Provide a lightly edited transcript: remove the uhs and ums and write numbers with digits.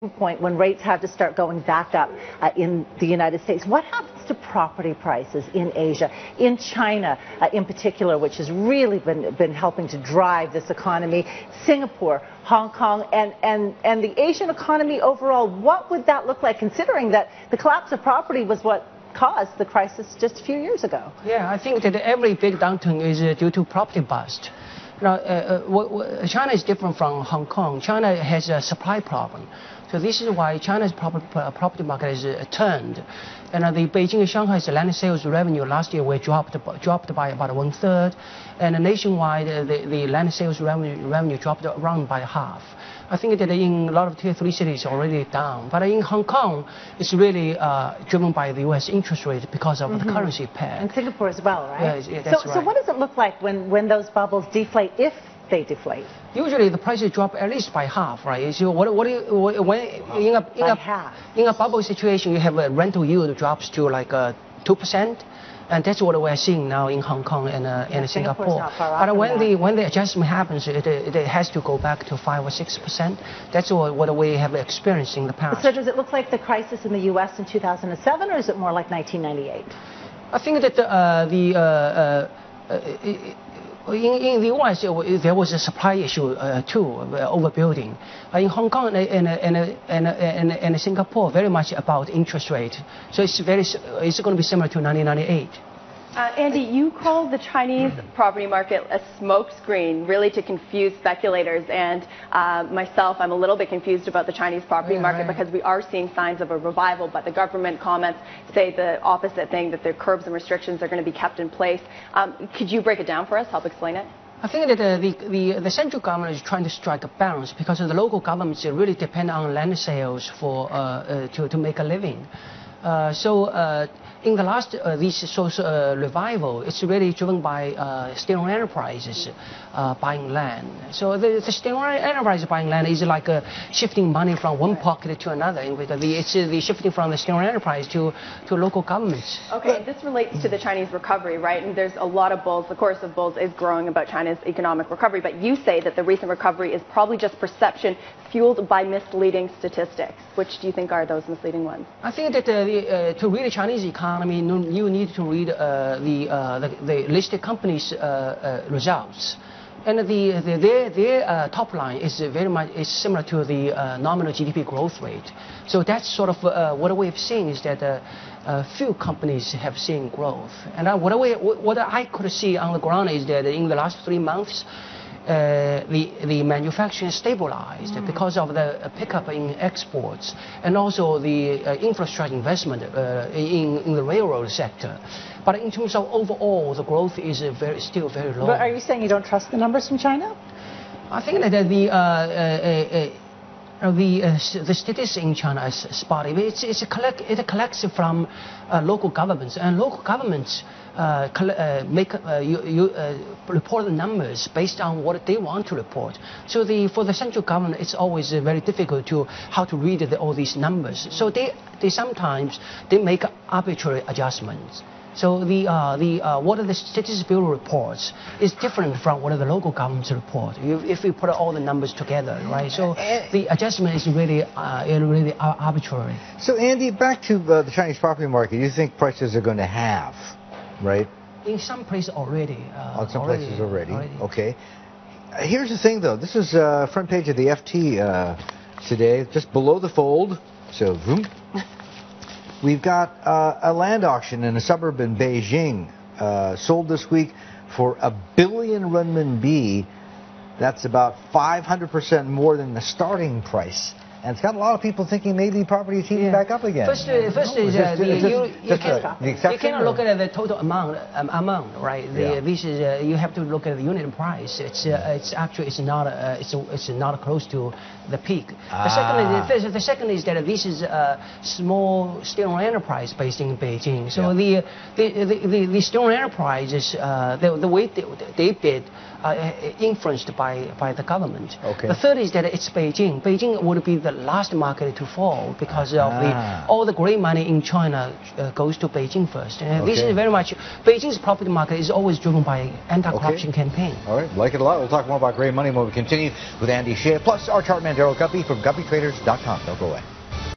point when rates had to start going back up in the United States. What happens to property prices in Asia, in China in particular, which has really been helping to drive this economy, Singapore, Hong Kong, and the Asian economy overall? What would that look like, considering that the collapse of property was what caused the crisis just a few years ago? Yeah, I think that every big downturn is due to property bust. Now, China is different from Hong Kong. China has a supply problem. So this is why China's property market is turned. And the Beijing and Shanghai's land sales revenue last year were dropped by about 1/3. And nationwide, the land sales revenue dropped around by half. I think that in a lot of tier 3 cities already down. But in Hong Kong, it's really driven by the U.S. interest rate because of the currency pair. And Singapore as well, right? Yeah, that's right. So what does it look like when those bubbles deflate, if they deflate? Usually the prices drop at least by half, right? So in a bubble situation, you have a rental yield drops to like 2%. And that's what we're seeing now in Hong Kong and Singapore. But when the adjustment happens, it has to go back to 5 or 6%. That's what we have experienced in the past. So does it look like the crisis in the U.S. in 2007, or is it more like 1998? I think that in the U.S. there was a supply issue too, overbuilding. In Hong Kong and Singapore, very much about interest rate. So it's going to be similar to 1998. Andy, you called the Chinese property market a smokescreen, really to confuse speculators. And myself, I'm a little bit confused about the Chinese property market because we are seeing signs of a revival, but the government comments say the opposite thing, that the curbs and restrictions are going to be kept in place. Could you break it down for us, help explain it? I think that the central government is trying to strike a balance because the local governments really depend on land sales to make a living. In the last this social revival, it's really driven by state-owned enterprises buying land. So the state-owned enterprise buying land is like shifting money from one pocket to another, because it's the shifting from the state-owned enterprise to local governments. Okay, and this relates to the Chinese recovery, right? And there's a lot of bulls. The chorus of bulls is growing about China's economic recovery, but you say that the recent recovery is probably just perception fueled by misleading statistics. Which do you think are those misleading ones? I think that to read the Chinese economy, you need to read the listed companies' results, and their top line is very much similar to the nominal GDP growth rate. So that's sort of what we've seen is that few companies have seen growth, and what I could see on the ground is that in the last 3 months, the manufacturing stabilized because of the pickup in exports and also the infrastructure investment in the railroad sector. But in terms of overall, the growth is still very low. But are you saying you don't trust the numbers from China? I think that the statistics in China is spotty. It collects from local governments, and local governments report the numbers based on what they want to report. So for the central government, it's always very difficult how to read all these numbers. So they sometimes make arbitrary adjustments. So what the Statistics Bureau reports is different from what the local governments report. If you put all the numbers together, right? So the adjustment is really arbitrary. So Andy, back to the Chinese property market, you think prices are going to halve, right? In some places already. Places already. Okay. Here's the thing, though. This is front page of the FT today, just below the fold. So, boom. We've got a land auction in a suburb in Beijing, sold this week for 1 billion renminbi. That's about 500% more than the starting price. And it's got a lot of people thinking maybe property is heating back up again. First is you cannot look at the total amount, right? This is you have to look at the unit price. It's actually not close to the peak. The second is that this is a small state-owned enterprise based in Beijing. So the state-owned enterprises, the way they bid, influenced by the government. Okay. The third is that it's Beijing. Beijing would be the last market to fall because of all the gray money in China goes to Beijing first. And this is very much, Beijing's property market is always driven by anti-corruption campaign. All right, like it a lot. We'll talk more about gray money when we continue with Andy Shea, plus our chart man, JERO Guppy from GuppyTraders.com. Don't go away.